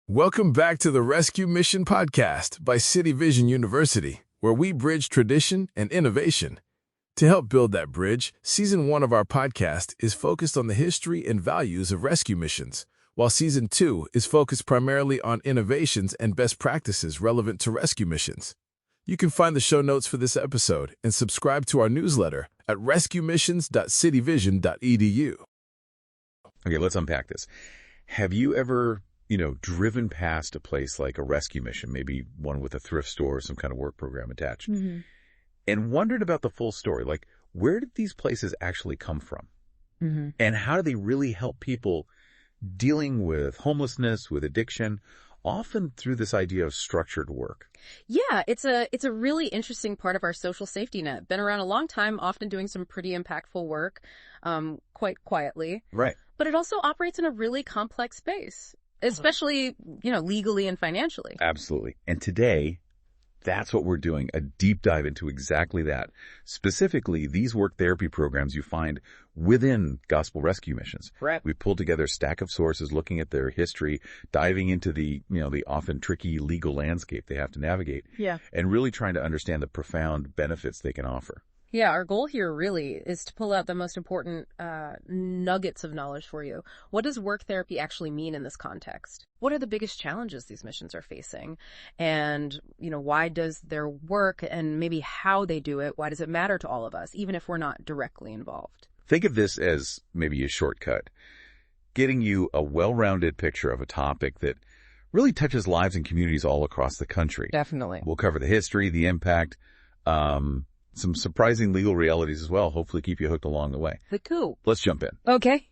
Welcome back to the Rescue Mission Podcast by City Vision University, where we bridge tradition and innovation. To help build that bridge, Season 1 of our podcast is focused on the history and values of rescue missions, while Season 2 is focused primarily on innovations and best practices relevant to rescue missions. You can find the show notes for this episode and subscribe to our newsletter at rescuemissions.cityvision.edu. Okay, let's unpack this. Have you ever, driven past a place like a rescue mission, maybe one with a thrift store or some kind of work program attached, and wondered about the full story? Like, where did these places actually come from? And how do they really help people dealing with homelessness, with addiction, often through this idea of structured work? Yeah, it's a really interesting part of our social safety net. Been around a long time, often doing some pretty impactful work, quite quietly. Right. But it also operates in a really complex space, especially, legally and financially. Absolutely. And today, that's what we're doing, a deep dive into exactly that. Specifically, these work therapy programs you find within gospel rescue missions. Right. We pulled together a stack of sources looking at their history, diving into the often tricky legal landscape they have to navigate. Yeah. And really trying to understand the profound benefits they can offer. Yeah, our goal here really is to pull out the most important nuggets of knowledge for you. What does work therapy actually mean in this context? What are the biggest challenges these missions are facing? And, why does their work and maybe how they do it, why does it matter to all of us, even if we're not directly involved? Think of this as maybe a shortcut, getting you a well-rounded picture of a topic that really touches lives and communities all across the country. Definitely. We'll cover the history, the impact, some surprising legal realities as well, hopefully keep you hooked along the way. The coup. Let's jump in. Okay.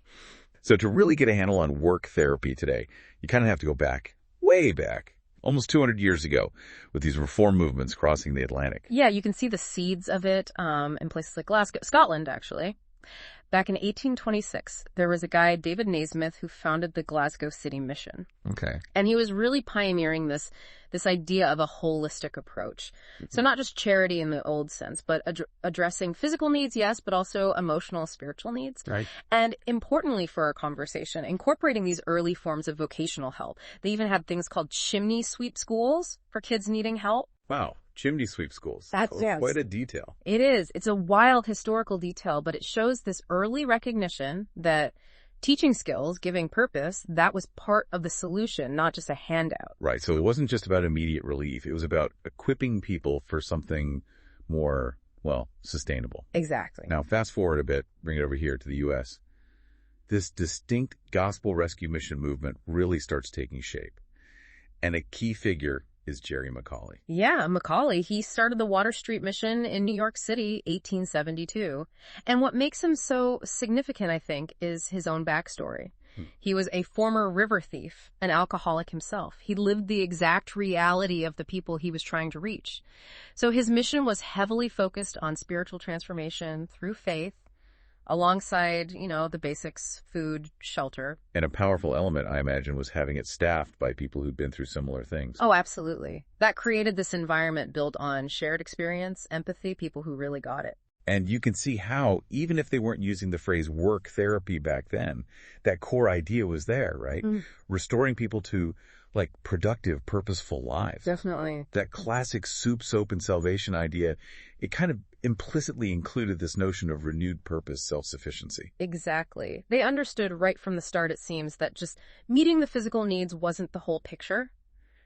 So to really get a handle on work therapy today, you kind of have to go back, way back, almost 200 years ago, with these reform movements crossing the Atlantic. Yeah, you can see the seeds of it in places like Glasgow, Scotland, actually. Back in 1826, there was a guy, David Naismith, who founded the Glasgow City Mission. Okay. And he was really pioneering this idea of a holistic approach. So not just charity in the old sense, but addressing physical needs, yes, but also emotional, spiritual needs. Right. And importantly for our conversation, incorporating these early forms of vocational help. They even had things called chimney sweep schools for kids needing help. Wow. Chimney sweep schools. That's quite a detail. It is. It's a wild historical detail, but it shows this early recognition that teaching skills, giving purpose, that was part of the solution, not just a handout. Right. So it wasn't just about immediate relief. It was about equipping people for something more, sustainable. Exactly. Now, fast forward a bit, bring it over here to the U.S. This distinct gospel rescue mission movement really starts taking shape. And a key figure is Jerry McAuley. Yeah, McAuley, he started the Water Street Mission in New York City, 1872. And what makes him so significant, I think, is his own backstory. He was a former river thief, an alcoholic himself. He lived the exact reality of the people he was trying to reach. So his mission was heavily focused on spiritual transformation through faith, alongside, the basics, food, shelter. And a powerful element, I imagine, was having it staffed by people who'd been through similar things. Oh, absolutely. That created this environment built on shared experience, empathy, people who really got it. And you can see how, even if they weren't using the phrase work therapy back then, that core idea was there, right? Restoring people to, productive, purposeful lives. Definitely. That classic soup, soap, and salvation idea, it kind of implicitly included this notion of renewed purpose, self-sufficiency. Exactly. They understood right from the start, it seems, that just meeting the physical needs wasn't the whole picture.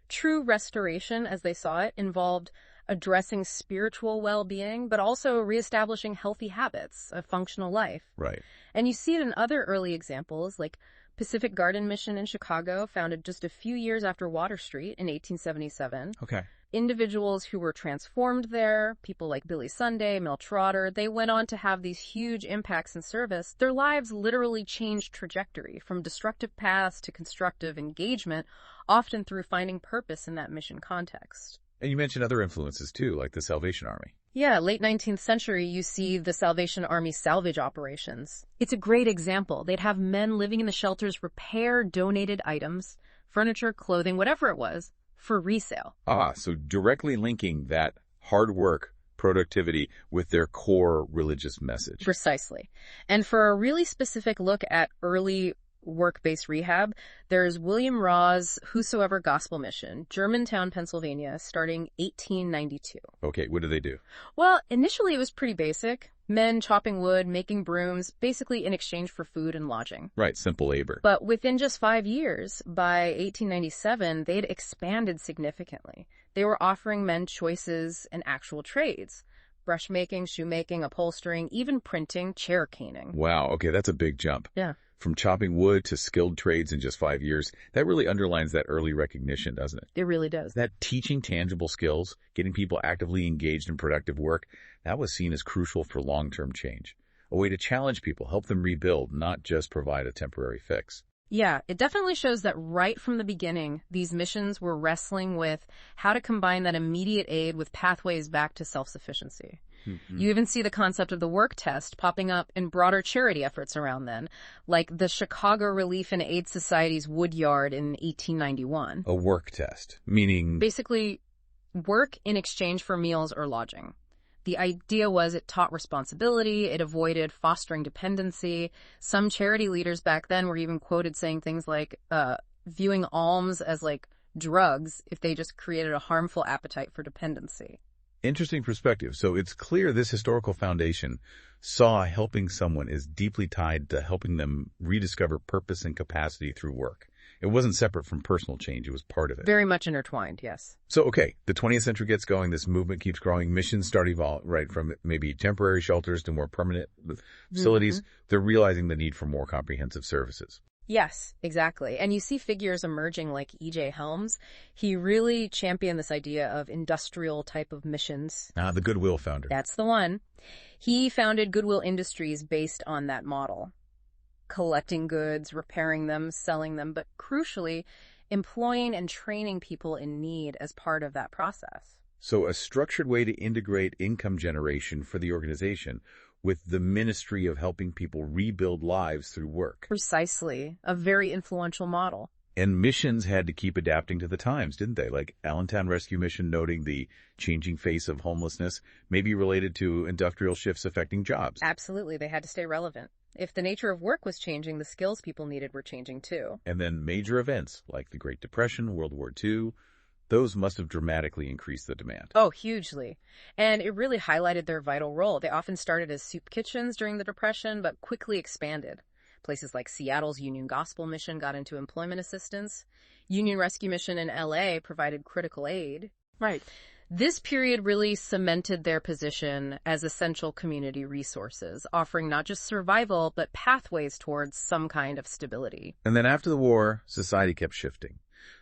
True restoration, as they saw it, involved addressing spiritual well-being, but also reestablishing healthy habits, a functional life. Right. And you see it in other early examples, like Pacific Garden Mission in Chicago, founded just a few years after Water Street in 1877. Okay. Individuals who were transformed there, people like Billy Sunday, Mel Trotter, they went on to have these huge impacts in service. Their lives literally changed trajectory from destructive paths to constructive engagement, often through finding purpose in that mission context. And you mentioned other influences too, like the Salvation Army. Yeah, late 19th century, you see the Salvation Army salvage operations. It's a great example. They'd have men living in the shelters repair donated items, furniture, clothing, whatever it was, for resale. So directly linking that hard work, productivity with their core religious message. Precisely. And for a really specific look at early work-based rehab, there's William Raw's Whosoever Gospel Mission, Germantown, Pennsylvania, starting 1892. Okay, what do they do? Well, initially it was pretty basic. Men chopping wood, making brooms, basically in exchange for food and lodging. Right, simple labor. But within just 5 years, by 1897, they'd expanded significantly. They were offering men choices in actual trades. Brush making, shoemaking, upholstering, even printing, chair caning. Wow, okay, that's a big jump. Yeah. From chopping wood to skilled trades in just 5 years, that really underlines that early recognition, doesn't it? It really does. That teaching tangible skills, getting people actively engaged in productive work, that was seen as crucial for long-term change. A way to challenge people, help them rebuild, not just provide a temporary fix. Yeah, it definitely shows that right from the beginning, these missions were wrestling with how to combine that immediate aid with pathways back to self-sufficiency. Mm-hmm. You even see the concept of the work test popping up in broader charity efforts around then, like the Chicago Relief and Aid Society's Wood Yard in 1891. A work test, meaning... Basically, work in exchange for meals or lodging. The idea was it taught responsibility, it avoided fostering dependency. Some charity leaders back then were even quoted saying things like viewing alms as like drugs if they just created a harmful appetite for dependency. Interesting perspective. So it's clear this historical foundation saw helping someone is deeply tied to helping them rediscover purpose and capacity through work. It wasn't separate from personal change. It was part of it. Very much intertwined, yes. So, okay, the 20th century gets going. This movement keeps growing. Missions start evolving, right, from maybe temporary shelters to more permanent facilities. Mm-hmm. They're realizing the need for more comprehensive services. Yes, exactly. And you see figures emerging like E.J. Helms. He really championed this idea of industrial type of missions. The Goodwill founder. That's the one. He founded Goodwill Industries based on that model. Collecting goods, repairing them, selling them, but crucially, employing and training people in need as part of that process. So a structured way to integrate income generation for the organization with the ministry of helping people rebuild lives through work. Precisely. A very influential model. And missions had to keep adapting to the times, didn't they? Like Allentown Rescue Mission noting the changing face of homelessness may be related to industrial shifts affecting jobs. Absolutely. They had to stay relevant. If the nature of work was changing, the skills people needed were changing too. And then major events like the Great Depression, World War II, those must have dramatically increased the demand. Oh, hugely. And it really highlighted their vital role. They often started as soup kitchens during the Depression, but quickly expanded. Places like Seattle's Union Gospel Mission got into employment assistance. Union Rescue Mission in L.A. provided critical aid. Right. This period really cemented their position as essential community resources, offering not just survival, but pathways towards some kind of stability. And then after the war, society kept shifting.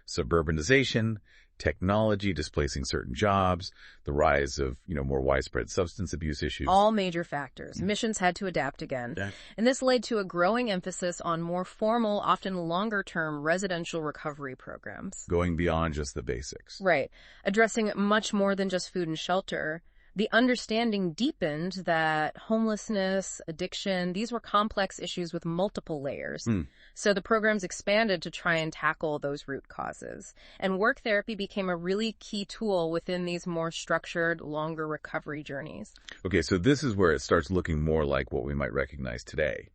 Suburbanization, technology displacing certain jobs, the rise of, more widespread substance abuse issues. All major factors. Missions had to adapt again. Yeah. And this led to a growing emphasis on more formal, often longer-term residential recovery programs. Going beyond just the basics. Right. Addressing much more than just food and shelter. The understanding deepened that homelessness, addiction, these were complex issues with multiple layers. So the programs expanded to try and tackle those root causes. And work therapy became a really key tool within these more structured, longer recovery journeys. Okay, so this is where it starts looking more like what we might recognize today.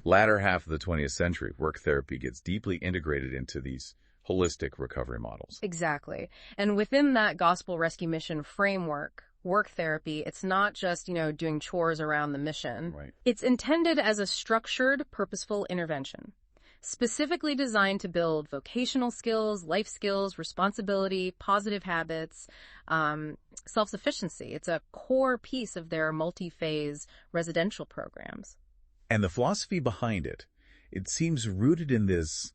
Latter half of the 20th century, work therapy gets deeply integrated into these holistic recovery models. Exactly. And within that Gospel Rescue Mission framework, work therapy, it's not just, doing chores around the mission. Right. It's intended as a structured, purposeful intervention, specifically designed to build vocational skills, life skills, responsibility, positive habits, self-sufficiency. It's a core piece of their multi-phase residential programs. And the philosophy behind it seems rooted in this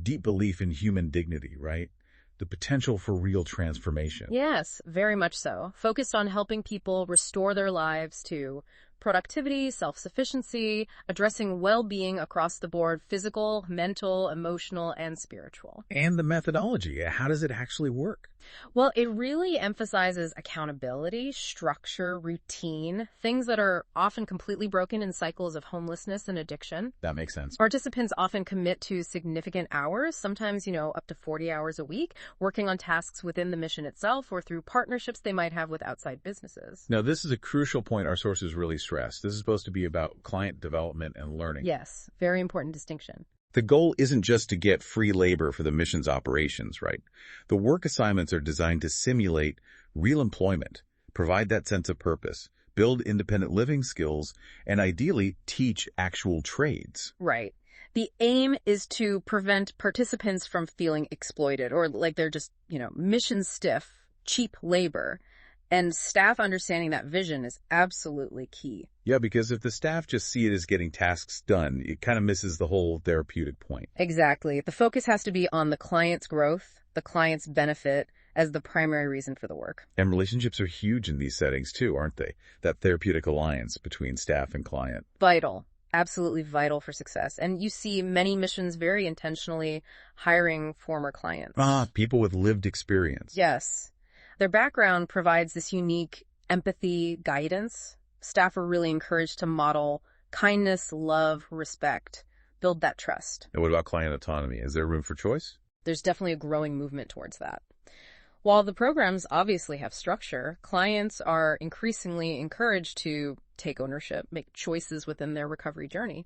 deep belief in human dignity, right? The potential for real transformation. Yes, very much so. Focused on helping people restore their lives to productivity, self-sufficiency, addressing well-being across the board, physical, mental, emotional, and spiritual. And the methodology. How does it actually work? Well, it really emphasizes accountability, structure, routine, things that are often completely broken in cycles of homelessness and addiction. That makes sense. Participants often commit to significant hours, sometimes, up to 40 hours a week, working on tasks within the mission itself or through partnerships they might have with outside businesses. Now, this is a crucial point our sources really stress. This is supposed to be about client development and learning. Yes, very important distinction. The goal isn't just to get free labor for the mission's operations, right? The work assignments are designed to simulate real employment, provide that sense of purpose, build independent living skills, and ideally teach actual trades. Right. The aim is to prevent participants from feeling exploited or like they're just, mission stiff, cheap labor. And staff understanding that vision is absolutely key. Yeah, because if the staff just see it as getting tasks done, it kind of misses the whole therapeutic point. Exactly. The focus has to be on the client's growth, the client's benefit as the primary reason for the work. And relationships are huge in these settings too, aren't they? That therapeutic alliance between staff and client. Vital. Absolutely vital for success. And you see many missions very intentionally hiring former clients. People with lived experience. Yes. Their background provides this unique empathy guidance. Staff are really encouraged to model kindness, love, respect, build that trust. And what about client autonomy? Is there room for choice? There's definitely a growing movement towards that. While the programs obviously have structure, clients are increasingly encouraged to take ownership, make choices within their recovery journey.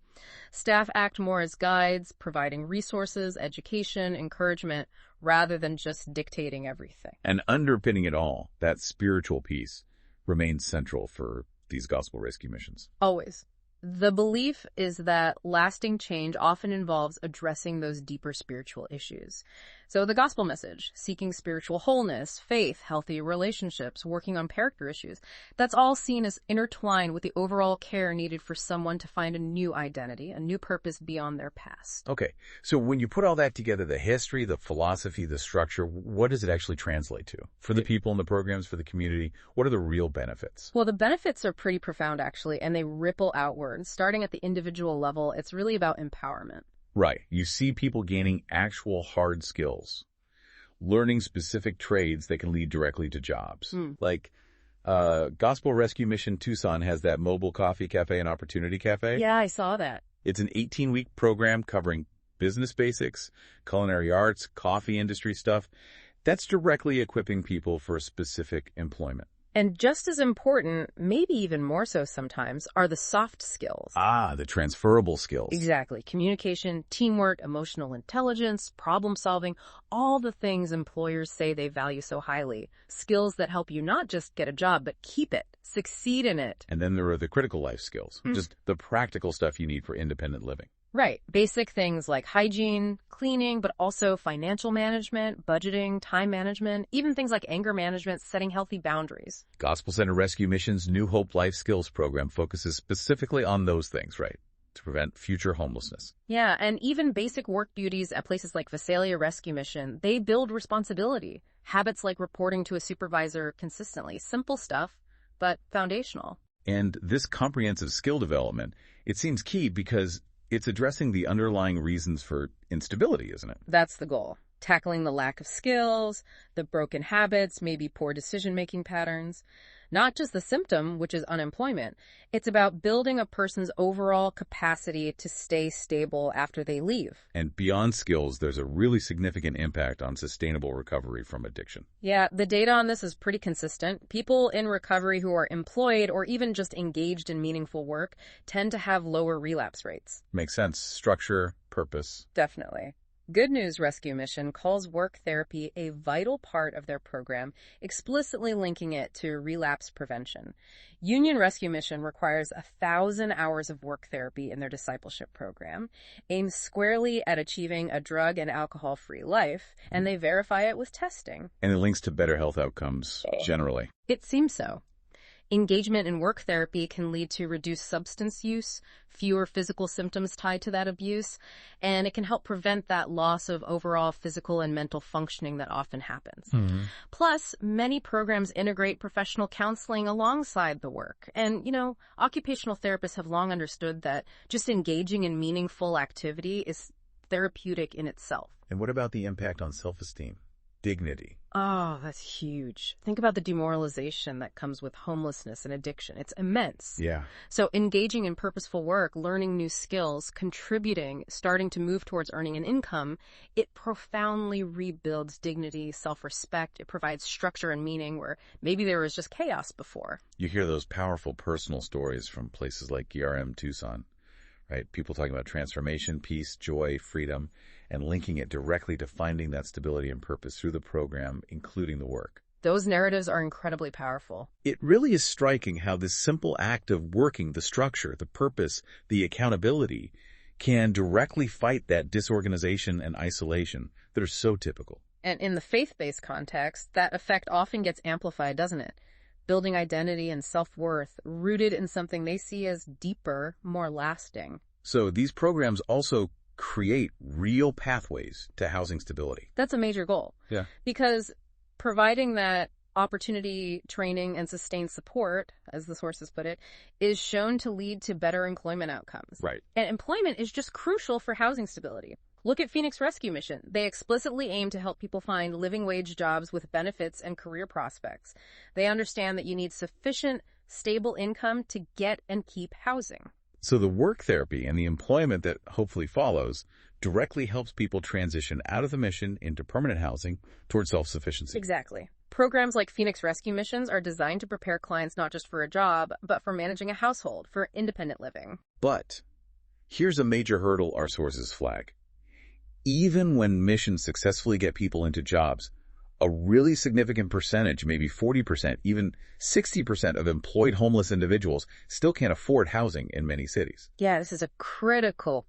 Staff act more as guides, providing resources, education, encouragement, rather than just dictating everything. And underpinning it all, that spiritual piece remains central for these gospel rescue missions. Always. The belief is that lasting change often involves addressing those deeper spiritual issues. So the gospel message, seeking spiritual wholeness, faith, healthy relationships, working on character issues, that's all seen as intertwined with the overall care needed for someone to find a new identity, a new purpose beyond their past. Okay, so when you put all that together, the history, the philosophy, the structure, what does it actually translate to? For the people in the programs, for the community, what are the real benefits? Well, the benefits are pretty profound, actually, and they ripple outward. Starting at the individual level, it's really about empowerment. Right. You see people gaining actual hard skills, learning specific trades that can lead directly to jobs. Like Gospel Rescue Mission Tucson has that mobile coffee cafe and opportunity cafe. Yeah, I saw that. It's an 18-week program covering business basics, culinary arts, coffee industry stuff. That's directly equipping people for a specific employment. And just as important, maybe even more so sometimes, are the soft skills. The transferable skills. Exactly. Communication, teamwork, emotional intelligence, problem solving, all the things employers say they value so highly. Skills that help you not just get a job, but keep it, succeed in it. And then there are the critical life skills, just the practical stuff you need for independent living. Right. Basic things like hygiene, cleaning, but also financial management, budgeting, time management, even things like anger management, setting healthy boundaries. Gospel Center Rescue Mission's New Hope Life Skills program focuses specifically on those things, right? To prevent future homelessness. Yeah, and even basic work duties at places like Visalia Rescue Mission, they build responsibility. Habits like reporting to a supervisor consistently. Simple stuff, but foundational. And this comprehensive skill development, it seems key because it's addressing the underlying reasons for instability, isn't it? That's the goal. Tackling the lack of skills, the broken habits, maybe poor decision-making patterns. Not just the symptom, which is unemployment. It's about building a person's overall capacity to stay stable after they leave. And beyond skills, there's a really significant impact on sustainable recovery from addiction. Yeah, the data on this is pretty consistent. People in recovery who are employed or even just engaged in meaningful work tend to have lower relapse rates. Makes sense. Structure, purpose. Definitely. Good News Rescue Mission calls work therapy a vital part of their program, explicitly linking it to relapse prevention. Union Rescue Mission requires 1,000 hours of work therapy in their discipleship program, aims squarely at achieving a drug and alcohol-free life, and they verify it with testing. And it links to better health outcomes generally. It seems so. Engagement in work therapy can lead to reduced substance use, fewer physical symptoms tied to that abuse, and it can help prevent that loss of overall physical and mental functioning that often happens. Plus, many programs integrate professional counseling alongside the work. And, occupational therapists have long understood that just engaging in meaningful activity is therapeutic in itself. And what about the impact on self-esteem? Dignity. Oh, that's huge. Think about the demoralization that comes with homelessness and addiction. It's immense. Yeah. So engaging in purposeful work, learning new skills, contributing, starting to move towards earning an income, it profoundly rebuilds dignity, self-respect. It provides structure and meaning where maybe there was just chaos before. You hear those powerful personal stories from places like GRM Tucson. right? People talking about transformation, peace, joy, freedom, and linking it directly to finding that stability and purpose through the program, including the work. Those narratives are incredibly powerful. It really is striking how this simple act of working the structure, the purpose, the accountability can directly fight that disorganization and isolation that are so typical. And in the faith-based context, that effect often gets amplified, doesn't it? Building identity and self-worth rooted in something they see as deeper, more lasting. So these programs also create real pathways to housing stability. That's a major goal. Yeah. Because providing that opportunity, training, and sustained support, as the sources put it, is shown to lead to better employment outcomes. Right. And employment is just crucial for housing stability. Look at Phoenix Rescue Mission. They explicitly aim to help people find living wage jobs with benefits and career prospects. They understand that you need sufficient, stable income to get and keep housing. So the work therapy and the employment that hopefully follows directly helps people transition out of the mission into permanent housing towards self-sufficiency. Exactly. Programs like Phoenix Rescue Missions are designed to prepare clients not just for a job, but for managing a household, for independent living. But here's a major hurdle our sources flag. Even when missions successfully get people into jobs, a really significant percentage, maybe 40%, even 60% of employed homeless individuals still can't afford housing in many cities. Yeah, this is a critical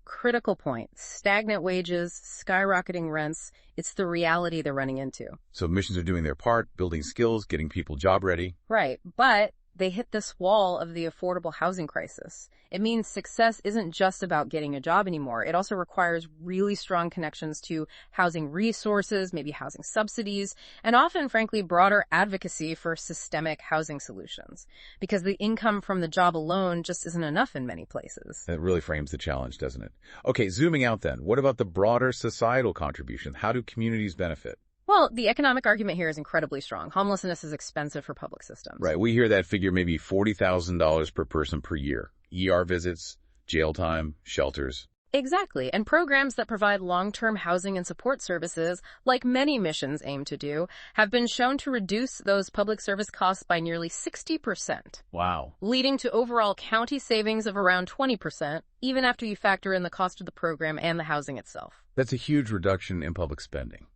point. Stagnant wages, skyrocketing rents. It's the reality they're running into. So missions are doing their part, building skills, getting people job ready. Right, but they hit this wall of the affordable housing crisis. It means success isn't just about getting a job anymore. It also requires really strong connections to housing resources, maybe housing subsidies, and often, frankly, broader advocacy for systemic housing solutions. Because the income from the job alone just isn't enough in many places. That really frames the challenge, doesn't it? Okay, zooming out then, what about the broader societal contribution? How do communities benefit? Well, the economic argument here is incredibly strong. Homelessness is expensive for public systems. Right. We hear that figure maybe $40,000 per person per year. ER visits, jail time, shelters. Exactly. And programs that provide long-term housing and support services, like many missions aim to do, have been shown to reduce those public service costs by nearly 60%. Wow. Leading to overall county savings of around 20%, even after you factor in the cost of the program and the housing itself. That's a huge reduction in public spending.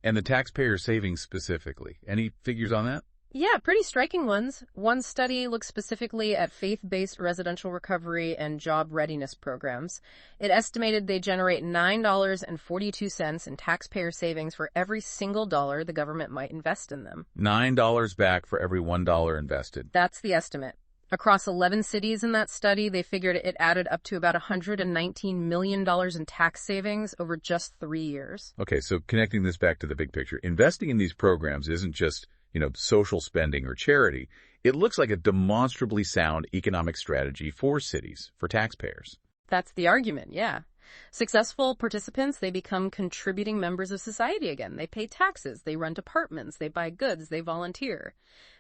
And the taxpayer savings specifically. Any figures on that? Yeah, pretty striking ones. One study looked specifically at faith-based residential recovery and job readiness programs. It estimated they generate $9.42 in taxpayer savings for every single dollar the government might invest in them. $9 back for every $1 invested. That's the estimate. Across 11 cities in that study, they figured it added up to about $119 million in tax savings over just 3 years. Okay, so connecting this back to the big picture, investing in these programs isn't just, social spending or charity. It looks like a demonstrably sound economic strategy for cities, for taxpayers. That's the argument, yeah. Successful participants, they become contributing members of society again. They pay taxes, they rent apartments, they buy goods, they volunteer.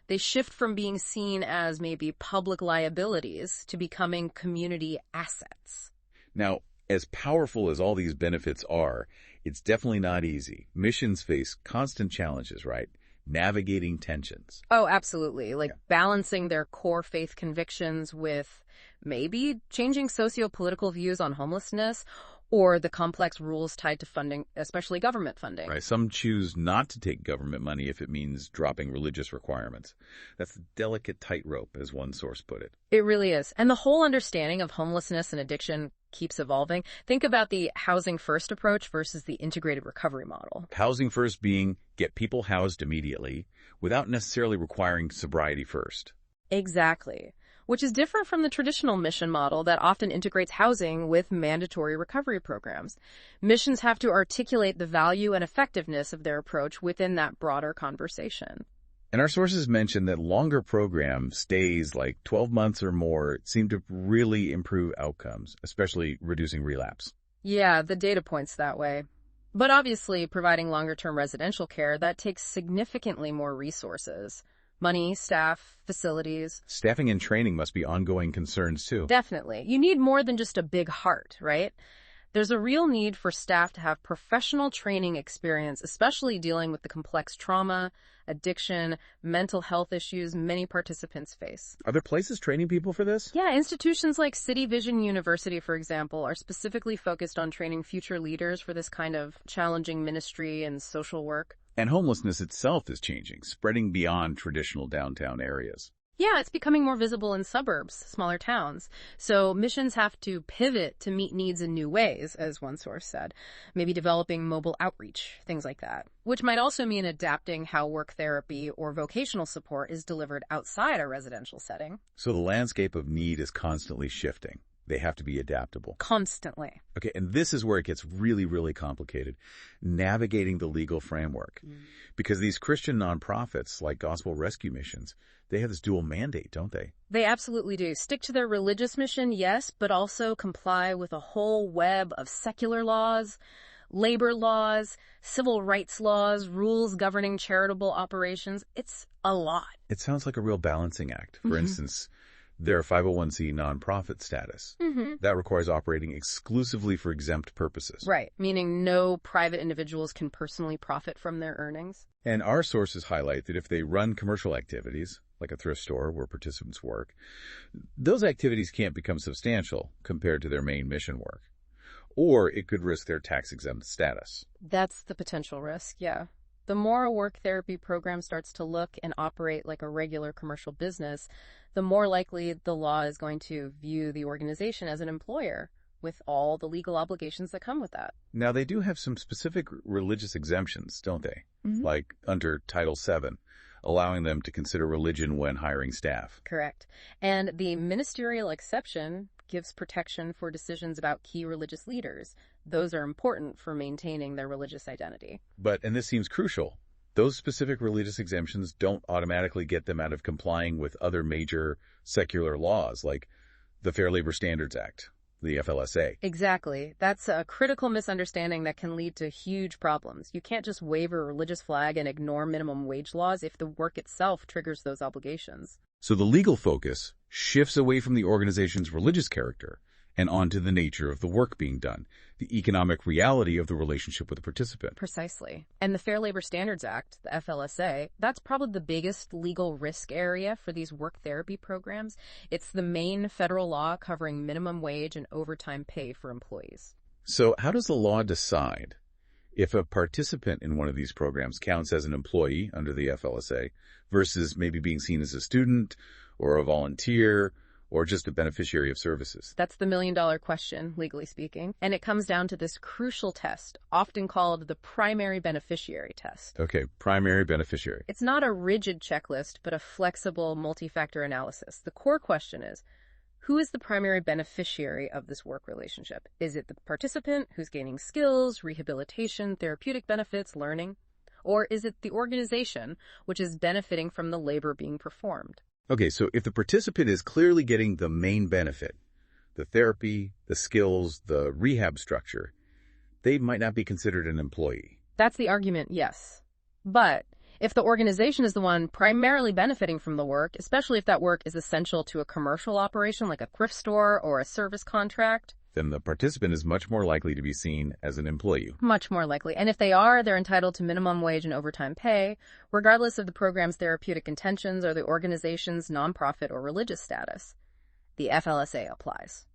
They shift from being seen as maybe public liabilities to becoming community assets. Now, as powerful as all these benefits are, it's definitely not easy. Missions face constant challenges, right? Navigating tensions. Oh, absolutely. Balancing their core faith convictions with maybe changing socio-political views on homelessness or the complex rules tied to funding, especially government funding. Right. Some choose not to take government money if it means dropping religious requirements. That's a delicate tightrope, as one source put it. It really is. And the whole understanding of homelessness and addiction keeps evolving. Think about the housing first approach versus the integrated recovery model. Housing first being get people housed immediately without necessarily requiring sobriety first. Exactly. Which is different from the traditional mission model that often integrates housing with mandatory recovery programs. Missions have to articulate the value and effectiveness of their approach within that broader conversation. And our sources mention that longer program stays, like 12 months or more, seem to really improve outcomes, especially reducing relapse. Yeah, the data points that way. But obviously, providing longer-term residential care, that takes significantly more resources. Money, staff, facilities. Staffing and training must be ongoing concerns, too. Definitely. You need more than just a big heart, right? There's a real need for staff to have professional training experience, especially dealing with the complex trauma, addiction, mental health issues many participants face. Are there places training people for this? Yeah, institutions like City Vision University, for example, are specifically focused on training future leaders for this kind of challenging ministry and social work. And homelessness itself is changing, spreading beyond traditional downtown areas. Yeah, it's becoming more visible in suburbs, smaller towns. So missions have to pivot to meet needs in new ways, as one source said. Maybe developing mobile outreach, things like that. Which might also mean adapting how work therapy or vocational support is delivered outside a residential setting. So the landscape of need is constantly shifting. They have to be adaptable. Constantly. Okay, and this is where it gets really, really complicated, navigating the legal framework. Because these Christian nonprofits, like Gospel Rescue Missions, they have this dual mandate, don't they? They absolutely do. Stick to their religious mission, yes, but also comply with a whole web of secular laws, labor laws, civil rights laws, rules governing charitable operations. It's a lot. It sounds like a real balancing act. For instance, their 501c nonprofit status. That requires operating exclusively for exempt purposes. Right, meaning no private individuals can personally profit from their earnings. And our sources highlight that if they run commercial activities, like a thrift store where participants work, those activities can't become substantial compared to their main mission work. Or it could risk their tax-exempt status. That's the potential risk, yeah. The more a work therapy program starts to look and operate like a regular commercial business, the more likely the law is going to view the organization as an employer, with all the legal obligations that come with that. Now, they do have some specific religious exemptions, don't they? Like under Title VII, allowing them to consider religion when hiring staff. Correct. And the ministerial exception gives protection for decisions about key religious leaders. Those are important for maintaining their religious identity. But, and this seems crucial, those specific religious exemptions don't automatically get them out of complying with other major secular laws, like the Fair Labor Standards Act, the FLSA. Exactly. That's a critical misunderstanding that can lead to huge problems. You can't just wave a religious flag and ignore minimum wage laws if the work itself triggers those obligations. So the legal focus shifts away from the organization's religious character and onto the nature of the work being done, the economic reality of the relationship with the participant. Precisely. And the Fair Labor Standards Act, the FLSA, that's probably the biggest legal risk area for these work therapy programs. It's the main federal law covering minimum wage and overtime pay for employees. So how does the law decide if a participant in one of these programs counts as an employee under the FLSA versus maybe being seen as a student or a volunteer or just a beneficiary of services? That's the million-dollar question, legally speaking. And it comes down to this crucial test, often called the primary beneficiary test. Okay, primary beneficiary. It's not a rigid checklist, but a flexible multi-factor analysis. The core question is, who is the primary beneficiary of this work relationship? Is it the participant who's gaining skills, rehabilitation, therapeutic benefits, learning? Or is it the organization which is benefiting from the labor being performed? Okay, so if the participant is clearly getting the main benefit, the therapy, the skills, the rehab structure, they might not be considered an employee. That's the argument, yes. But if the organization is the one primarily benefiting from the work, especially if that work is essential to a commercial operation like a thrift store or a service contract, then the participant is much more likely to be seen as an employee. Much more likely. And if they are, they're entitled to minimum wage and overtime pay, regardless of the program's therapeutic intentions or the organization's nonprofit or religious status. The FLSA applies.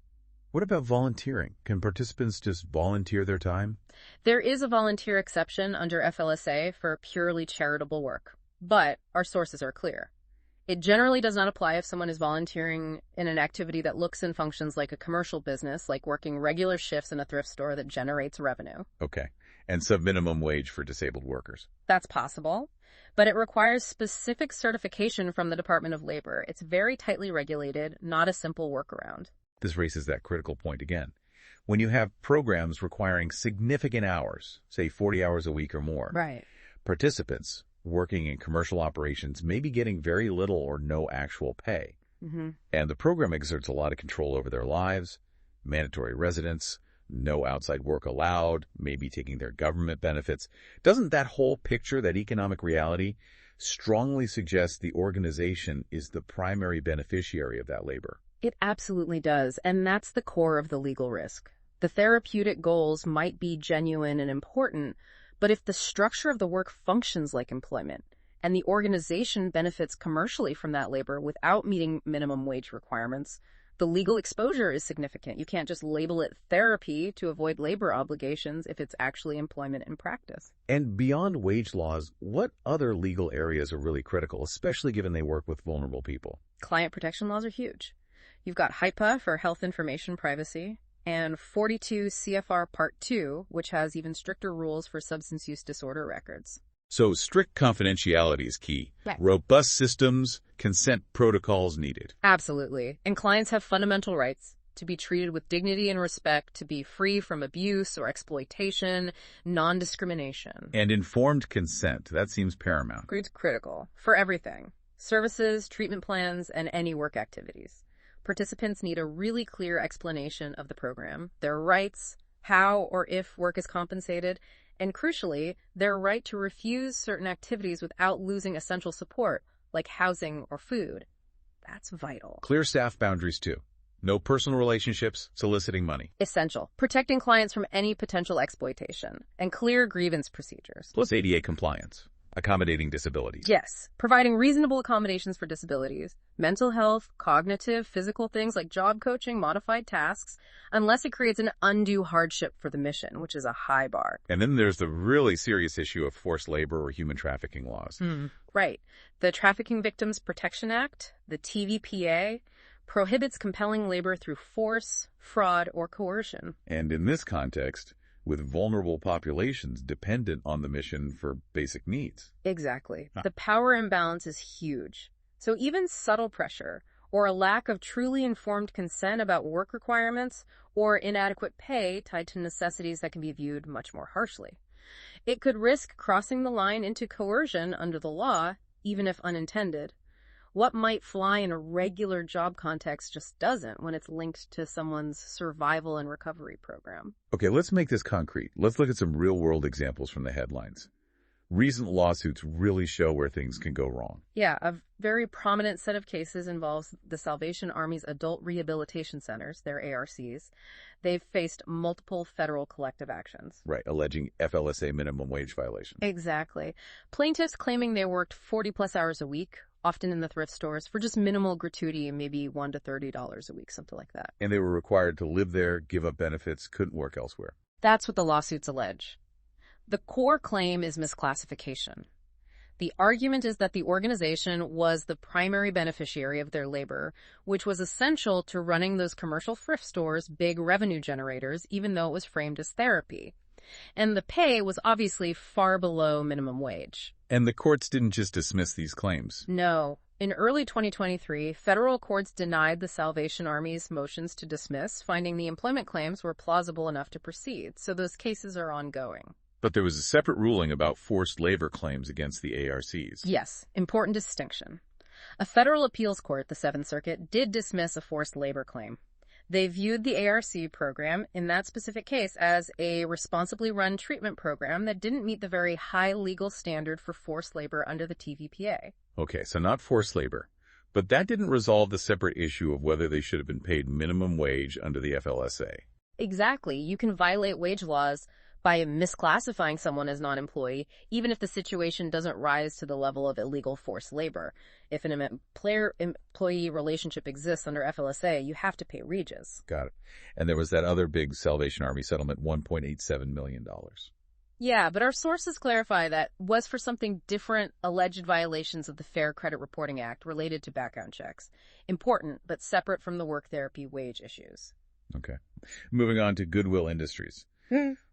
What about volunteering? Can participants just volunteer their time? There is a volunteer exception under FLSA for purely charitable work, but our sources are clear. It generally does not apply if someone is volunteering in an activity that looks and functions like a commercial business, like working regular shifts in a thrift store that generates revenue. Okay. And sub-minimum wage for disabled workers. That's possible, but it requires specific certification from the Department of Labor. It's very tightly regulated, not a simple workaround. This raises that critical point again. When you have programs requiring significant hours, say 40 hours a week or more, Right. Participants working in commercial operations may be getting very little or no actual pay. And the program exerts a lot of control over their lives, mandatory residence, no outside work allowed, maybe taking their government benefits. Doesn't that whole picture, that economic reality, strongly suggest the organization is the primary beneficiary of that labor? It absolutely does, and that's the core of the legal risk. The therapeutic goals might be genuine and important, but if the structure of the work functions like employment, and the organization benefits commercially from that labor without meeting minimum wage requirements, the legal exposure is significant. You can't just label it therapy to avoid labor obligations if it's actually employment in practice. And beyond wage laws, what other legal areas are really critical, especially given they work with vulnerable people? Client protection laws are huge. You've got HIPAA for health information privacy, and 42 CFR Part 2, which has even stricter rules for substance use disorder records. So strict confidentiality is key. Right. Robust systems, consent protocols needed. Absolutely. And clients have fundamental rights to be treated with dignity and respect, to be free from abuse or exploitation, non-discrimination. And informed consent, that seems paramount. It's critical for everything. Services, treatment plans, and any work activities. Participants need a really clear explanation of the program, their rights, how or if work is compensated, and crucially, their right to refuse certain activities without losing essential support, like housing or food. That's vital. Clear staff boundaries, too. No personal relationships, soliciting money. Essential. Protecting clients from any potential exploitation, and clear grievance procedures. Plus ADA compliance. Accommodating disabilities. Yes, providing reasonable accommodations for disabilities, mental health, cognitive, physical things like job coaching, modified tasks, unless it creates an undue hardship for the mission, which is a high bar. And then there's the really serious issue of forced labor or human trafficking laws. Right. The Trafficking Victims Protection Act, the TVPA, prohibits compelling labor through force, fraud, or coercion. And in this context, with vulnerable populations dependent on the mission for basic needs. Exactly. The power imbalance is huge. So even subtle pressure or a lack of truly informed consent about work requirements or inadequate pay tied to necessities that can be viewed much more harshly. It could risk crossing the line into coercion under the law, even if unintended. What might fly in a regular job context just doesn't when it's linked to someone's survival and recovery program. Okay, let's make this concrete. Let's look at some real-world examples from the headlines. Recent lawsuits really show where things can go wrong. Yeah, a very prominent set of cases involves the Salvation Army's Adult Rehabilitation Centers, their ARCs. They've faced multiple federal collective actions. Right, alleging FLSA minimum wage violations. Exactly. Plaintiffs claiming they worked 40-plus hours a week, often in the thrift stores, for just minimal gratuity, maybe $1 to $30 a week, something like that. And they were required to live there, give up benefits, couldn't work elsewhere. That's what the lawsuits allege. The core claim is misclassification. The argument is that the organization was the primary beneficiary of their labor, which was essential to running those commercial thrift stores, big revenue generators, even though it was framed as therapy. And the pay was obviously far below minimum wage. And the courts didn't just dismiss these claims. No. In early 2023, federal courts denied the Salvation Army's motions to dismiss, finding the employment claims were plausible enough to proceed. So those cases are ongoing. But there was a separate ruling about forced labor claims against the ARCs. Yes, important distinction. A federal appeals court, the Seventh Circuit, did dismiss a forced labor claim. They viewed the ARC program in that specific case as a responsibly run treatment program that didn't meet the very high legal standard for forced labor under the TVPA. Okay, so not forced labor. But that didn't resolve the separate issue of whether they should have been paid minimum wage under the FLSA. Exactly. You can violate wage laws by misclassifying someone as non-employee, even if the situation doesn't rise to the level of illegal forced labor. If an employer-employee relationship exists under FLSA, you have to pay wages. Got it. And there was that other big Salvation Army settlement, $1.87 million. Yeah, but our sources clarify that was for something different, alleged violations of the Fair Credit Reporting Act related to background checks. Important, but separate from the work therapy wage issues. Okay. Moving on to Goodwill Industries.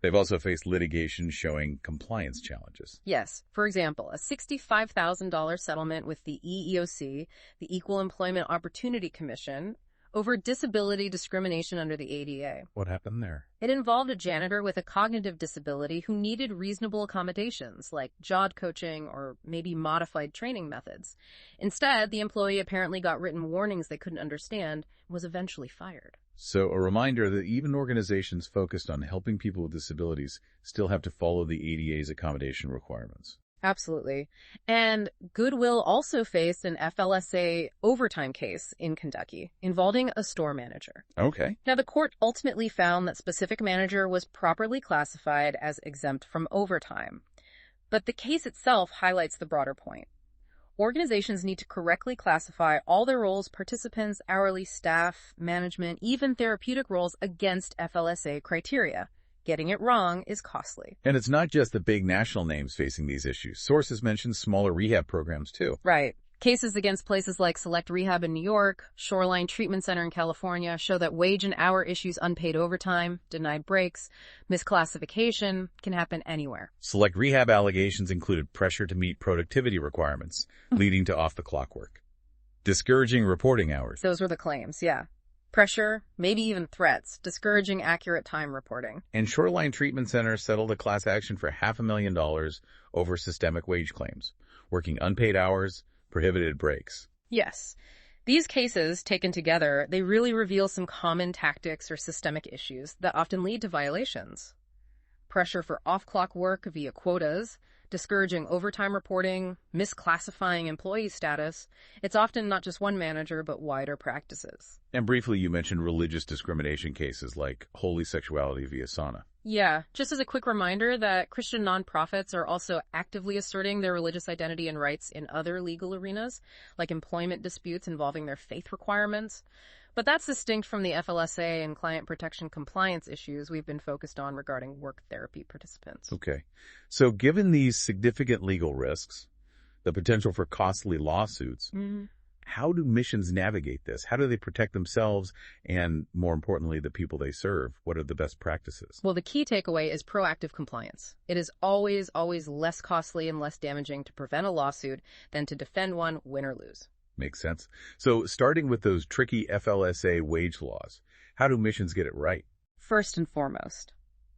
They've also faced litigation showing compliance challenges. Yes. For example, a $65,000 settlement with the EEOC, the Equal Employment Opportunity Commission, over disability discrimination under the ADA. What happened there? It involved a janitor with a cognitive disability who needed reasonable accommodations, like job coaching or maybe modified training methods. Instead, the employee apparently got written warnings they couldn't understand and was eventually fired. So a reminder that even organizations focused on helping people with disabilities still have to follow the ADA's accommodation requirements. Absolutely. And Goodwill also faced an FLSA overtime case in Kentucky involving a store manager. Okay. Now, the court ultimately found that specific manager was properly classified as exempt from overtime. But the case itself highlights the broader point. Organizations need to correctly classify all their roles, participants, hourly staff, management, even therapeutic roles against FLSA criteria. Getting it wrong is costly. And it's not just the big national names facing these issues. Sources mention smaller rehab programs, too. Right. Cases against places like Select Rehab in New York, Shoreline Treatment Center in California show that wage and hour issues, unpaid overtime, denied breaks, misclassification can happen anywhere. Select Rehab allegations included pressure to meet productivity requirements, leading to off-the-clock work. Discouraging reporting hours. Those were the claims, yeah. Pressure, maybe even threats, discouraging accurate time reporting. And Shoreline Treatment Center settled a class action for $500,000 over systemic wage claims, working unpaid hours, prohibited breaks. Yes. These cases, taken together, they really reveal some common tactics or systemic issues that often lead to violations. Pressure for off-clock work via quotas, discouraging overtime reporting, misclassifying employee status. It's often not just one manager, but wider practices. And briefly, you mentioned religious discrimination cases like holy sexuality via sauna. Yeah, just as a quick reminder that Christian nonprofits are also actively asserting their religious identity and rights in other legal arenas, like employment disputes involving their faith requirements. But that's distinct from the FLSA and client protection compliance issues we've been focused on regarding work therapy participants. Okay. So given these significant legal risks, the potential for costly lawsuits, how do missions navigate this? How do they protect themselves and, more importantly, the people they serve? What are the best practices? Well, the key takeaway is proactive compliance. It is always, always less costly and less damaging to prevent a lawsuit than to defend one, win or lose. Makes sense. So starting with those tricky FLSA wage laws, how do missions get it right? First and foremost,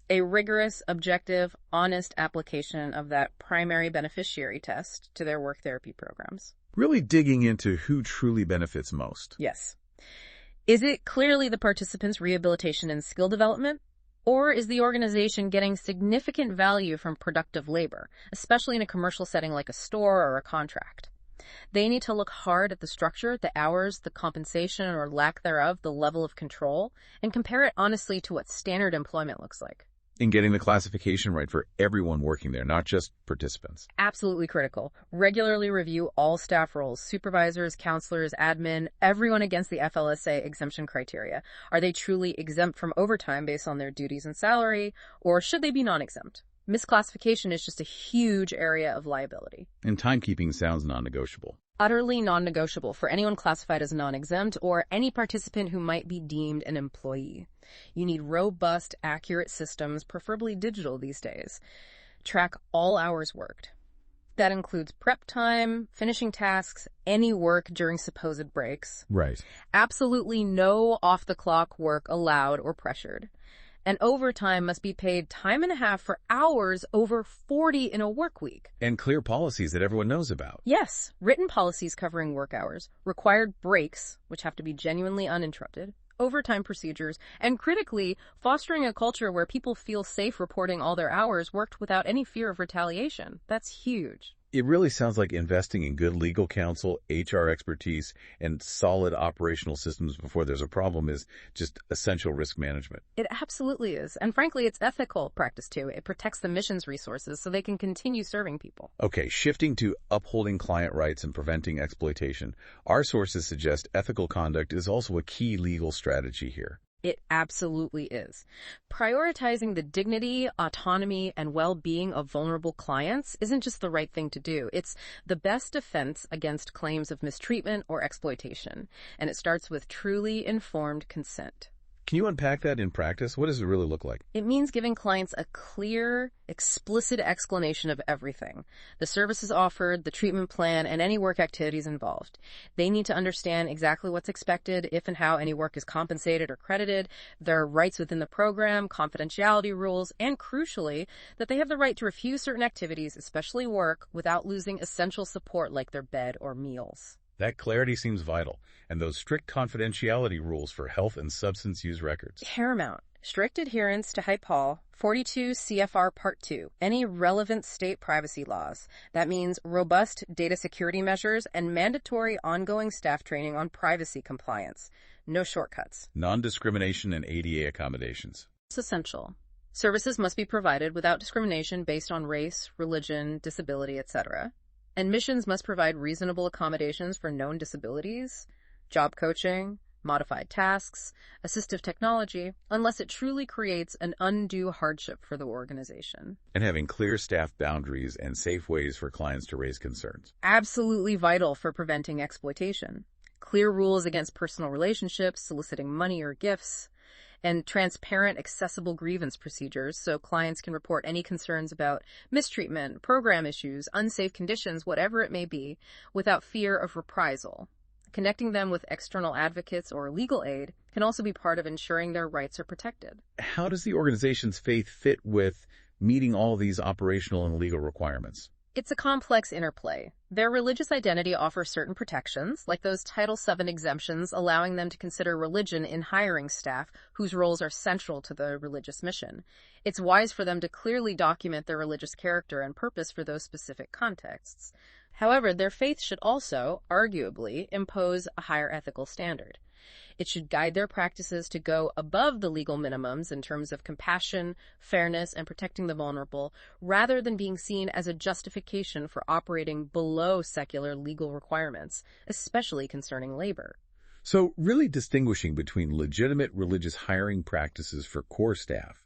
a rigorous, objective, honest application of that primary beneficiary test to their work therapy programs. Really digging into who truly benefits most. Yes. Is it clearly the participant's rehabilitation and skill development? Or is the organization getting significant value from productive labor, especially in a commercial setting like a store or a contract? They need to look hard at the structure, the hours, the compensation or lack thereof, the level of control, and compare it honestly to what standard employment looks like. And getting the classification right for everyone working there, not just participants. Absolutely critical. Regularly review all staff roles, supervisors, counselors, admin, everyone against the FLSA exemption criteria. Are they truly exempt from overtime based on their duties and salary, or should they be non-exempt? Misclassification is just a huge area of liability. And timekeeping sounds non-negotiable. Utterly non-negotiable for anyone classified as non-exempt or any participant who might be deemed an employee. You need robust, accurate systems, preferably digital these days. Track all hours worked. That includes prep time, finishing tasks, any work during supposed breaks. Right. Absolutely no off-the-clock work allowed or pressured. And overtime must be paid time and a half for hours over 40 in a work week. And clear policies that everyone knows about. Yes, written policies covering work hours, required breaks, which have to be genuinely uninterrupted, overtime procedures, and critically, fostering a culture where people feel safe reporting all their hours worked without any fear of retaliation. That's huge. It really sounds like investing in good legal counsel, HR expertise, and solid operational systems before there's a problem is just essential risk management. It absolutely is. And frankly, it's ethical practice too. It protects the mission's resources so they can continue serving people. Okay, shifting to upholding client rights and preventing exploitation, our sources suggest ethical conduct is also a key legal strategy here. It absolutely is. Prioritizing the dignity, autonomy, and well-being of vulnerable clients isn't just the right thing to do. It's the best defense against claims of mistreatment or exploitation. And it starts with truly informed consent. Can you unpack that in practice? What does it really look like? It means giving clients a clear, explicit explanation of everything. The services offered, the treatment plan, and any work activities involved. They need to understand exactly what's expected, if and how any work is compensated or credited, their rights within the program, confidentiality rules, and crucially, that they have the right to refuse certain activities, especially work, without losing essential support like their bed or meals. That clarity seems vital, and those strict confidentiality rules for health and substance use records. Paramount. Strict adherence to HIPAL 42 CFR Part 2, any relevant state privacy laws. That means robust data security measures and mandatory ongoing staff training on privacy compliance. No shortcuts. Non-discrimination and ADA accommodations. It's essential. Services must be provided without discrimination based on race, religion, disability, etc. And missions must provide reasonable accommodations for known disabilities, job coaching, modified tasks, assistive technology, unless it truly creates an undue hardship for the organization. And having clear staff boundaries and safe ways for clients to raise concerns. Absolutely vital for preventing exploitation. Clear rules against personal relationships, soliciting money or gifts, and transparent, accessible grievance procedures so clients can report any concerns about mistreatment, program issues, unsafe conditions, whatever it may be, without fear of reprisal. Connecting them with external advocates or legal aid can also be part of ensuring their rights are protected. How does the organization's faith fit with meeting all these operational and legal requirements? It's a complex interplay. Their religious identity offers certain protections, like those Title VII exemptions allowing them to consider religion in hiring staff whose roles are central to the religious mission. It's wise for them to clearly document their religious character and purpose for those specific contexts. However, their faith should also, arguably, impose a higher ethical standard. It should guide their practices to go above the legal minimums in terms of compassion, fairness, and protecting the vulnerable, rather than being seen as a justification for operating below secular legal requirements, especially concerning labor. So really distinguishing between legitimate religious hiring practices for core staff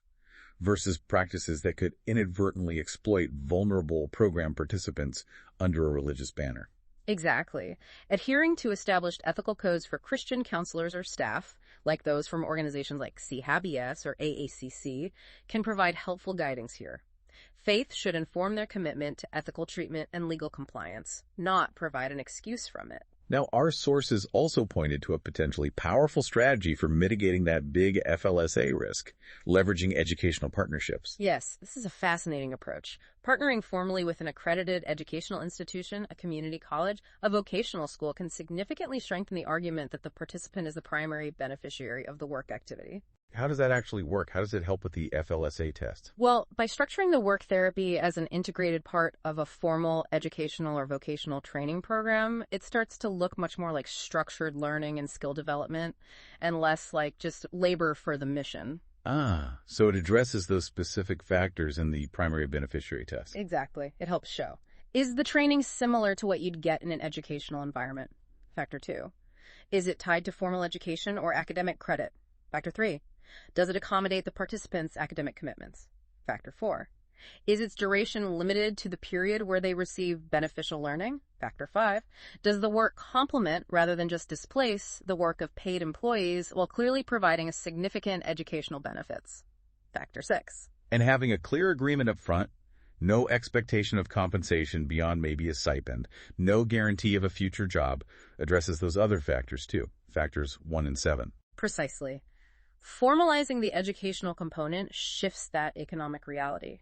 versus practices that could inadvertently exploit vulnerable program participants under a religious banner. Exactly. Adhering to established ethical codes for Christian counselors or staff, like those from organizations like CHABES or AACC, can provide helpful guidance here. Faith should inform their commitment to ethical treatment and legal compliance, not provide an excuse from it. Now, our sources also pointed to a potentially powerful strategy for mitigating that big FLSA risk, leveraging educational partnerships. Yes, this is a fascinating approach. Partnering formally with an accredited educational institution, a community college, a vocational school can significantly strengthen the argument that the participant is the primary beneficiary of the work activity. How does that actually work? How does it help with the FLSA test? Well, by structuring the work therapy as an integrated part of a formal educational or vocational training program, it starts to look much more like structured learning and skill development and less like just labor for the mission. So it addresses those specific factors in the primary beneficiary test. Exactly. It helps show. Is the training similar to what you'd get in an educational environment? Factor 2. Is it tied to formal education or academic credit? Factor 3. Does it accommodate the participants' academic commitments? Factor 4. Is its duration limited to the period where they receive beneficial learning? Factor 5. Does the work complement rather than just displace the work of paid employees while clearly providing a significant educational benefits? Factor 6. And having a clear agreement up front, no expectation of compensation beyond maybe a stipend, no guarantee of a future job, addresses those other factors too, factors 1 and 7. Precisely. Formalizing the educational component shifts that economic reality.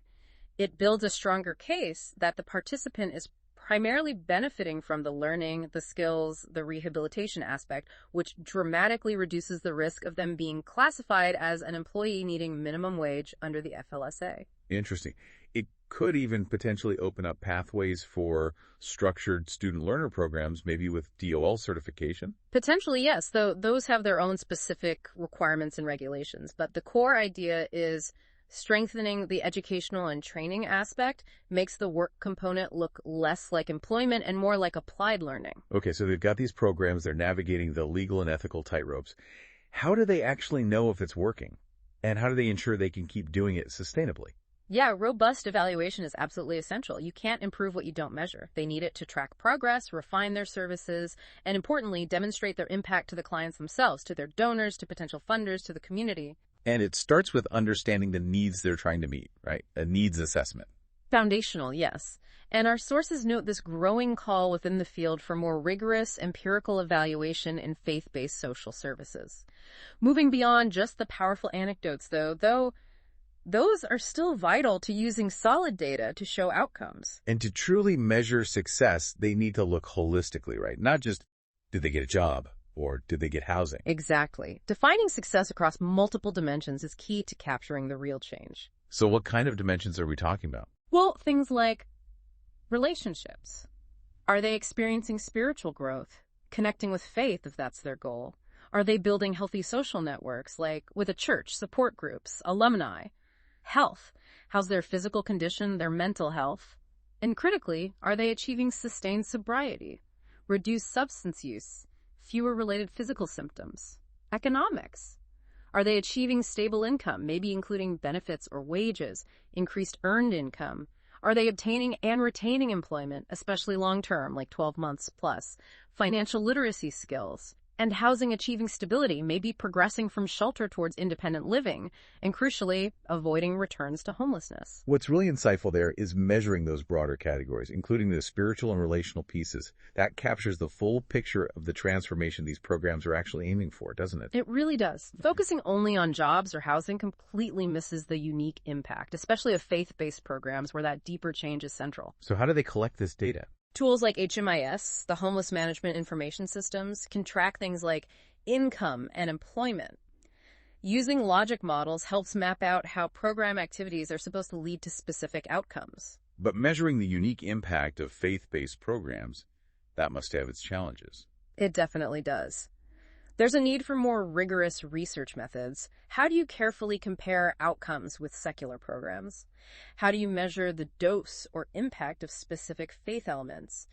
It builds a stronger case that the participant is primarily benefiting from the learning, the skills, the rehabilitation aspect, which dramatically reduces the risk of them being classified as an employee needing minimum wage under the FLSA. Interesting. It could even potentially open up pathways for structured student learner programs, maybe with DOL certification. Potentially, yes, though those have their own specific requirements and regulations. But the core idea is strengthening the educational and training aspect makes the work component look less like employment and more like applied learning. Okay, so they've got these programs, they're navigating the legal and ethical tightropes. How do they actually know if it's working? And how do they ensure they can keep doing it sustainably? Yeah, robust evaluation is absolutely essential. You can't improve what you don't measure. They need it to track progress, refine their services, and importantly, demonstrate their impact to the clients themselves, to their donors, to potential funders, to the community. And it starts with understanding the needs they're trying to meet, right? A needs assessment. Foundational, yes. And our sources note this growing call within the field for more rigorous empirical evaluation in faith-based social services. Moving beyond just the powerful anecdotes, though those are still vital to using solid data to show outcomes. And to truly measure success, they need to look holistically, right? Not just, did they get a job? Or did they get housing? Exactly. Defining success across multiple dimensions is key to capturing the real change. So what kind of dimensions are we talking about? Well, things like relationships. Are they experiencing spiritual growth, connecting with faith if that's their goal? Are they building healthy social networks, like with a church, support groups, alumni? Health. How's their physical condition, their mental health? And critically, are they achieving sustained sobriety, reduced substance use, fewer related physical symptoms? Economics. Are they achieving stable income, maybe including benefits or wages, increased earned income? Are they obtaining and retaining employment, especially long-term, like 12 months plus? Financial literacy skills. And housing achieving stability, maybe progressing from shelter towards independent living, and crucially, avoiding returns to homelessness. What's really insightful there is measuring those broader categories, including the spiritual and relational pieces. That captures the full picture of the transformation these programs are actually aiming for, doesn't it? It really does. Focusing only on jobs or housing completely misses the unique impact, especially of faith-based programs where that deeper change is central. So how do they collect this data? Tools like HMIS, the Homeless Management Information Systems, can track things like income and employment. Using logic models helps map out how program activities are supposed to lead to specific outcomes. But measuring the unique impact of faith-based programs, that must have its challenges. It definitely does. There's a need for more rigorous research methods. How do you carefully compare outcomes with secular programs? How do you measure the dose or impact of specific faith elements?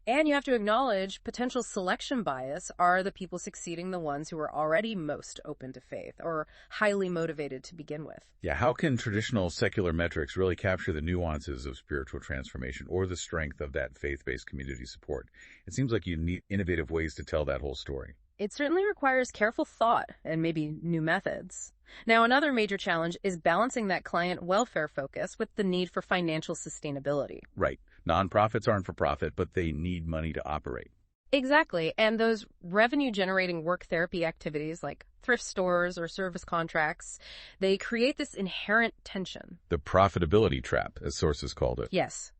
And you have to acknowledge potential selection bias. Are the people succeeding the ones who are already most open to faith or highly motivated to begin with? Yeah, how can traditional secular metrics really capture the nuances of spiritual transformation or the strength of that faith-based community support? It seems like you need innovative ways to tell that whole story. It certainly requires careful thought and maybe new methods. Now, another major challenge is balancing that client welfare focus with the need for financial sustainability. Right. Nonprofits aren't for profit, but they need money to operate. Exactly. And those revenue-generating work therapy activities like thrift stores or service contracts, they create this inherent tension. The profitability trap, as sources called it. Yes.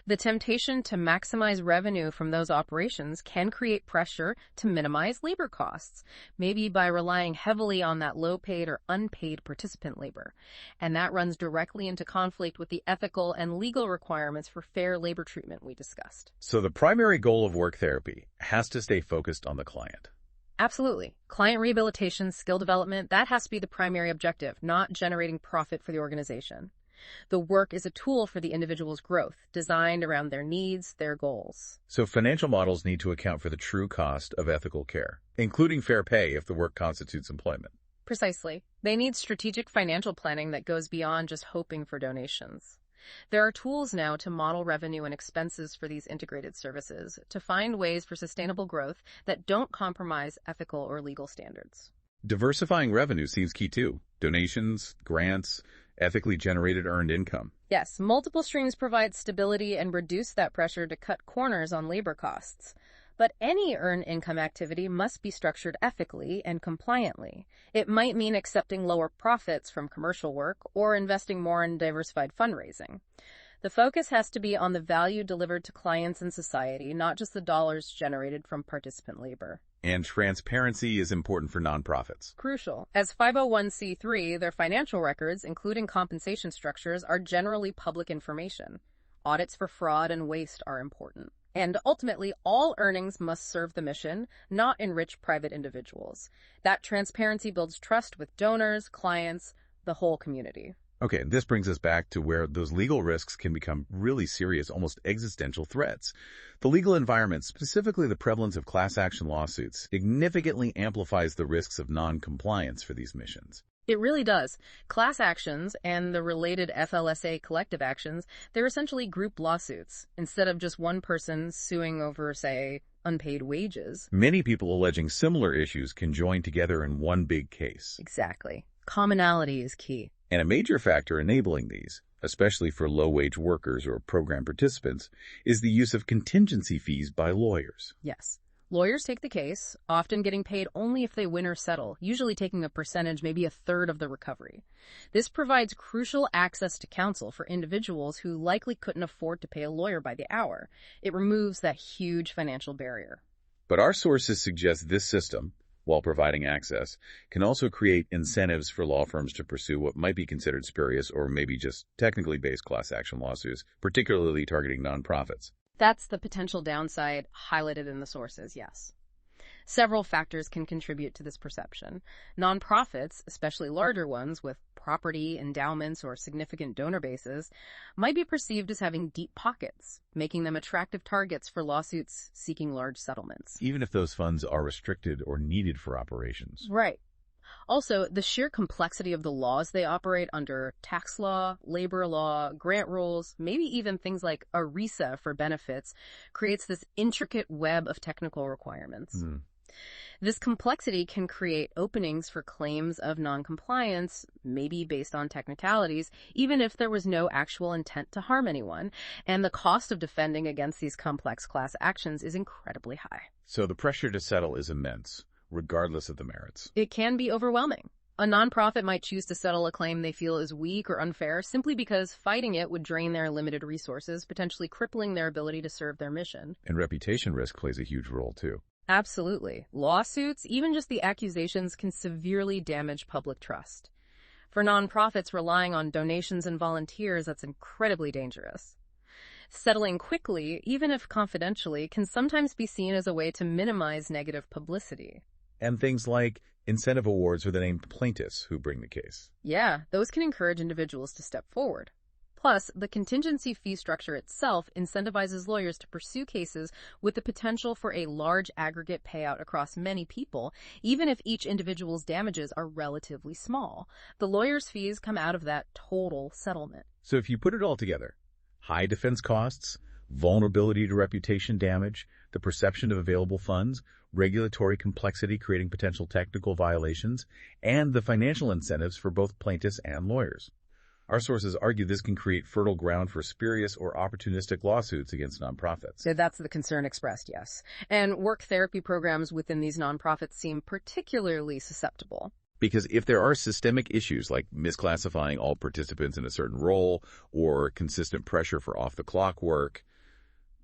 The temptation to maximize revenue from those operations can create pressure to minimize labor costs, maybe by relying heavily on that low-paid or unpaid participant labor. And that runs directly into conflict with the ethical and legal requirements for fair labor treatment we discussed. So the primary goal of work therapy has to stay focused on the client. Absolutely. Client rehabilitation, skill development, that has to be the primary objective, not generating profit for the organization. The work is a tool for the individual's growth, designed around their needs, their goals. So financial models need to account for the true cost of ethical care, including fair pay if the work constitutes employment. Precisely. They need strategic financial planning that goes beyond just hoping for donations. There are tools now to model revenue and expenses for these integrated services, to find ways for sustainable growth that don't compromise ethical or legal standards. Diversifying revenue seems key too. Donations, grants, ethically generated earned income. Yes, multiple streams provide stability and reduce that pressure to cut corners on labor costs. But any earned income activity must be structured ethically and compliantly. It might mean accepting lower profits from commercial work or investing more in diversified fundraising. The focus has to be on the value delivered to clients and society, not just the dollars generated from participant labor. And transparency is important for nonprofits. Crucial. As 501c3, their financial records, including compensation structures, are generally public information. Audits for fraud and waste are important. And ultimately, all earnings must serve the mission, not enrich private individuals. That transparency builds trust with donors, clients, the whole community. Okay, this brings us back to where those legal risks can become really serious, almost existential threats. The legal environment, specifically the prevalence of class action lawsuits, significantly amplifies the risks of non-compliance for these missions. It really does. Class actions and the related FLSA collective actions, they're essentially group lawsuits, instead of just one person suing over, say, unpaid wages. Many people alleging similar issues can join together in one big case. Exactly. Commonality is key. And a major factor enabling these, especially for low-wage workers or program participants, is the use of contingency fees by lawyers. Yes. Lawyers take the case, often getting paid only if they win or settle, usually taking a percentage, maybe a third of the recovery. This provides crucial access to counsel for individuals who likely couldn't afford to pay a lawyer by the hour. It removes that huge financial barrier. But our sources suggest this system, while providing access, can also create incentives for law firms to pursue what might be considered spurious or maybe just technically based class action lawsuits, particularly targeting nonprofits. That's the potential downside highlighted in the sources, yes. Several factors can contribute to this perception. Nonprofits, especially larger ones with property, endowments, or significant donor bases, might be perceived as having deep pockets, making them attractive targets for lawsuits seeking large settlements. Even if those funds are restricted or needed for operations. Right. Also, the sheer complexity of the laws they operate under, tax law, labor law, grant rules, maybe even things like ERISA for benefits, creates this intricate web of technical requirements. This complexity can create openings for claims of noncompliance, maybe based on technicalities, even if there was no actual intent to harm anyone, and the cost of defending against these complex class actions is incredibly high. So the pressure to settle is immense, regardless of the merits. It can be overwhelming. A nonprofit might choose to settle a claim they feel is weak or unfair simply because fighting it would drain their limited resources, potentially crippling their ability to serve their mission. And reputation risk plays a huge role, too. Absolutely. Lawsuits, even just the accusations, can severely damage public trust. For nonprofits relying on donations and volunteers, that's incredibly dangerous. Settling quickly, even if confidentially, can sometimes be seen as a way to minimize negative publicity. And things like incentive awards for the named plaintiffs who bring the case. Yeah, those can encourage individuals to step forward. Plus, the contingency fee structure itself incentivizes lawyers to pursue cases with the potential for a large aggregate payout across many people, even if each individual's damages are relatively small. The lawyer's fees come out of that total settlement. So if you put it all together, high defense costs, vulnerability to reputation damage, the perception of available funds, regulatory complexity creating potential technical violations, and the financial incentives for both plaintiffs and lawyers. Our sources argue this can create fertile ground for spurious or opportunistic lawsuits against nonprofits. So that's the concern expressed, yes. And work therapy programs within these nonprofits seem particularly susceptible. Because if there are systemic issues like misclassifying all participants in a certain role or consistent pressure for off-the-clock work,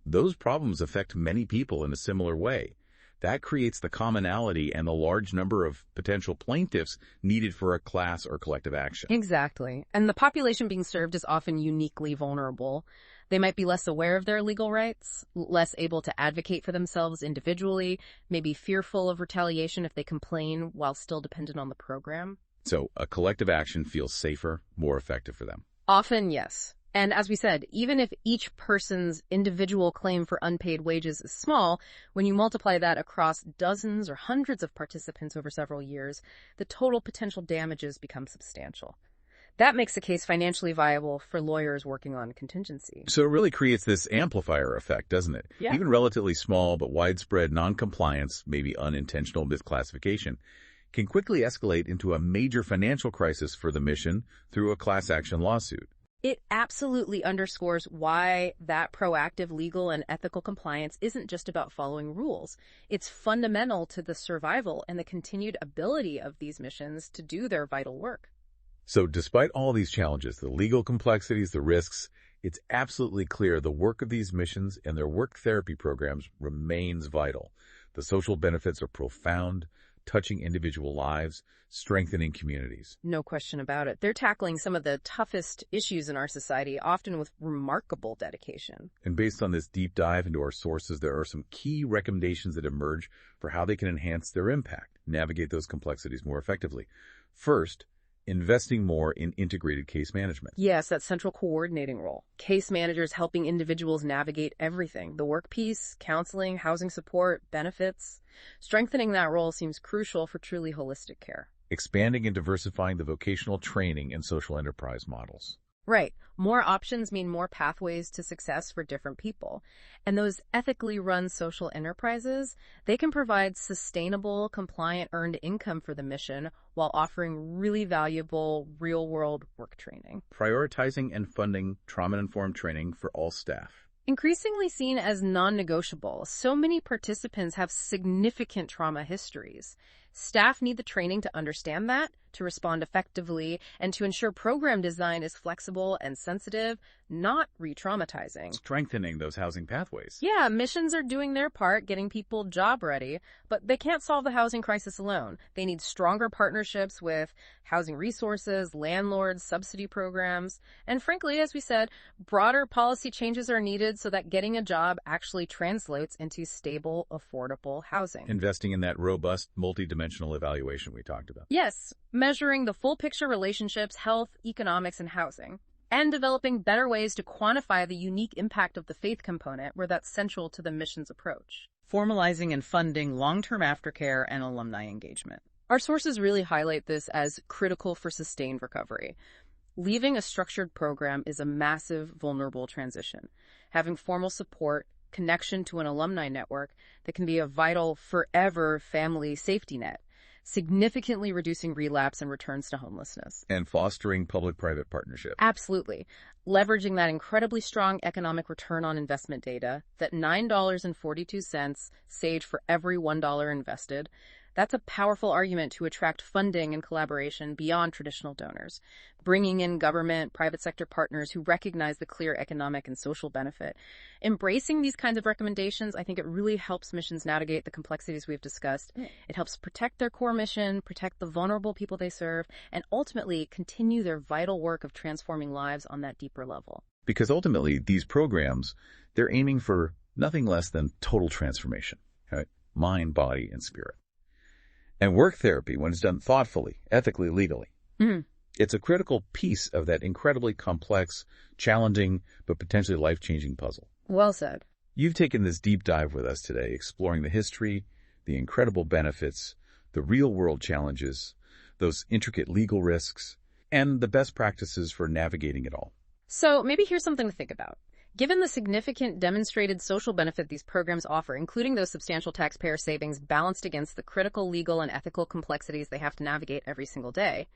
those problems affect many people in a similar way. That creates the commonality and the large number of potential plaintiffs needed for a class or collective action. Exactly. And the population being served is often uniquely vulnerable. They might be less aware of their legal rights, less able to advocate for themselves individually, maybe fearful of retaliation if they complain while still dependent on the program. So a collective action feels safer, more effective for them. Often, yes. And as we said, even if each person's individual claim for unpaid wages is small, when you multiply that across dozens or hundreds of participants over several years, the total potential damages become substantial. That makes the case financially viable for lawyers working on contingency. So it really creates this amplifier effect, doesn't it? Yeah. Even relatively small but widespread noncompliance, maybe unintentional misclassification, can quickly escalate into a major financial crisis for the mission through a class action lawsuit. It absolutely underscores why that proactive legal and ethical compliance isn't just about following rules. It's fundamental to the survival and the continued ability of these missions to do their vital work. So despite all these challenges, the legal complexities, the risks, it's absolutely clear the work of these missions and their work therapy programs remains vital. The social benefits are profound, touching individual lives, strengthening communities. No question about it. They're tackling some of the toughest issues in our society, often with remarkable dedication. And based on this deep dive into our sources, there are some key recommendations that emerge for how they can enhance their impact, navigate those complexities more effectively. First, investing more in integrated case management. Yes, that central coordinating role. Case managers helping individuals navigate everything. The work piece, counseling, housing support, benefits. Strengthening that role seems crucial for truly holistic care. Expanding and diversifying the vocational training and social enterprise models. Right. More options mean more pathways to success for different people. And those ethically run social enterprises, they can provide sustainable, compliant, earned income for the mission while offering really valuable, real-world work training. Prioritizing and funding trauma-informed training for all staff. Increasingly seen as non-negotiable, so many participants have significant trauma histories. Staff need the training to understand that, to respond effectively, and to ensure program design is flexible and sensitive, not re-traumatizing. Strengthening those housing pathways. Yeah, missions are doing their part, getting people job ready, but they can't solve the housing crisis alone. They need stronger partnerships with housing resources, landlords, subsidy programs, and frankly, as we said, broader policy changes are needed so that getting a job actually translates into stable, affordable housing. Investing in that robust, multidimensional evaluation we talked about. Yes, measuring the full picture relationships, health, economics, and housing. And developing better ways to quantify the unique impact of the faith component where that's central to the mission's approach. Formalizing and funding long-term aftercare and alumni engagement. Our sources really highlight this as critical for sustained recovery. Leaving a structured program is a massive, vulnerable transition. Having formal support, connection to an alumni network that can be a vital, forever family safety net, significantly reducing relapse and returns to homelessness. And fostering public-private partnership. Absolutely. Leveraging that incredibly strong economic return on investment data, that $9.42 saved for every $1 invested, that's a powerful argument to attract funding and collaboration beyond traditional donors. Bringing in government, private sector partners who recognize the clear economic and social benefit. Embracing these kinds of recommendations, I think it really helps missions navigate the complexities we've discussed. It helps protect their core mission, protect the vulnerable people they serve, and ultimately continue their vital work of transforming lives on that deeper level. Because ultimately, these programs, they're aiming for nothing less than total transformation, right? Mind, body, and spirit. And work therapy, when it's done thoughtfully, ethically, legally, it's a critical piece of that incredibly complex, challenging, but potentially life-changing puzzle. Well said. You've taken this deep dive with us today, exploring the history, the incredible benefits, the real-world challenges, those intricate legal risks, and the best practices for navigating it all. So maybe here's something to think about. Given the significant demonstrated social benefit these programs offer, including those substantial taxpayer savings balanced against the critical legal and ethical complexities they have to navigate every single day,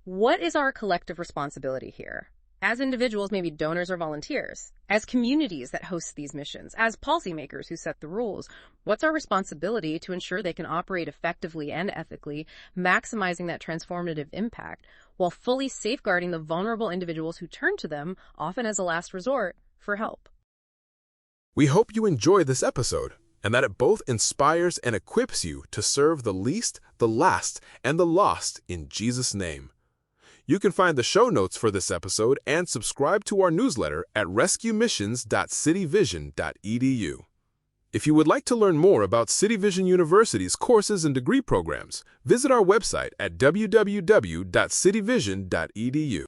what is our collective responsibility here? As individuals, maybe donors or volunteers, as communities that host these missions, as policymakers who set the rules, what's our responsibility to ensure they can operate effectively and ethically, maximizing that transformative impact, while fully safeguarding the vulnerable individuals who turn to them, often as a last resort, for help? We hope you enjoy this episode and that it both inspires and equips you to serve the least, the last, and the lost in Jesus' name. You can find the show notes for this episode and subscribe to our newsletter at rescuemissions.cityvision.edu. If you would like to learn more about City Vision University's courses and degree programs, visit our website at www.cityvision.edu.